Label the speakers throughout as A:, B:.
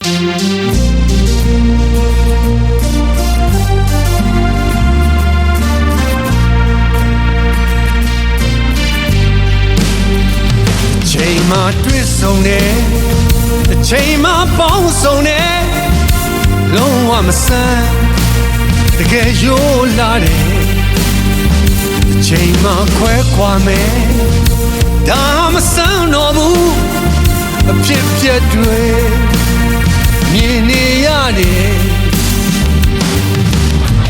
A: ချိန်မှတွေ့ဆုံနေအချိန်မှပေါင်းဆုံနေလုံးဝမဆန်းတကယ်ရိုးလာတယ်အချိန်မှခွဲခွာမယ်ဒါမဆန်းတော့ဘူးအဖြစ်ပြက်တွေမြင်နေရတယ်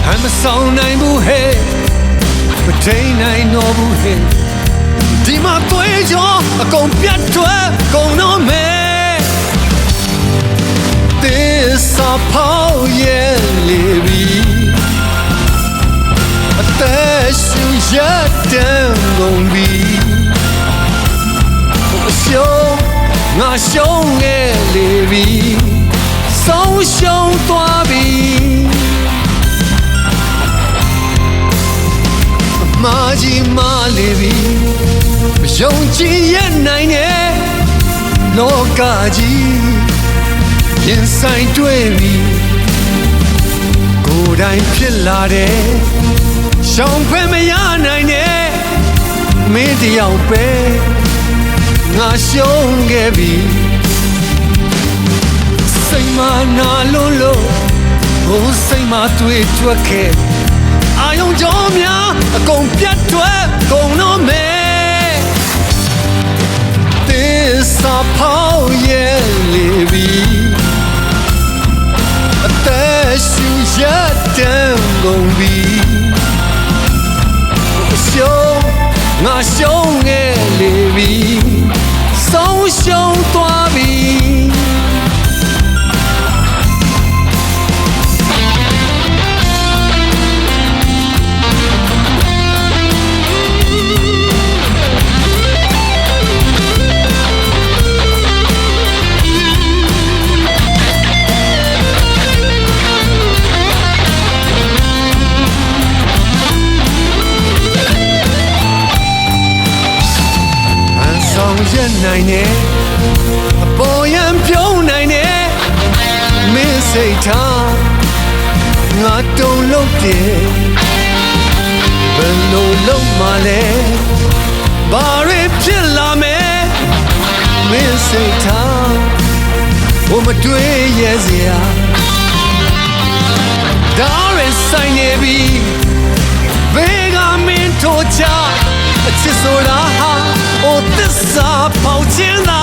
A: အမဆောင်နိုင်ဘူးဟဲ့မထိန်နိုင်တော့ဘူးဟဲ့ဒီမှာတွေ့ကြောအကုန်ပြတ်ထွက်ကုန်တော့မယ်သစ္စာဖောက်ရဲ့လေပြီအသက်ရှူရတဲ့ကုန်ပြီရှုံးငါရှုံးခဲ့လေပြီဆုံးရှုံးသွားပြီမာကြီးမာလေပြီမယုံကြည်ရနိုင်တဲ့လောကကြီးရင်ဆိုင်တွေ့ပြီကိုယ်တိုင်ဖြစ်လာတဲ့ရှောင်ခွင့်မရနိုင်တဲ့မင်းတယောက်ပဲငါရှုံးခဲ့ပြီစိတ်မနာလို့ဟိုစိတ်မတွေ့ထွက်ခဲ့အာယုံကြောများအကုန်ပြတ်ထွက်ကုန်တော့မယ်သစ္စာဖောက်ရဲ့လေပြီအသက်ရှူရတဲ့ကုန်ပြီရှုံးငါရှုံးခဲ့လေပြီဆုံးရှုံးသွားပြီရက်နိုင်နေအပေါ်ရန်ပြုံးနိုင်နေမင်းစိတ်ထားငါတုံလို့ပြေဘယ်လိုလုပ်မှလဲဘာတွေဖြစ်လာမယ်မင်းစိတ်ထားဘုမတွေ့ရစရာဒါရဆိုင်နေပြီဘေးကမင်းထိုးချအချစ်ဆိုတာဟာသစ္စာပေါက်ခြင်းသာ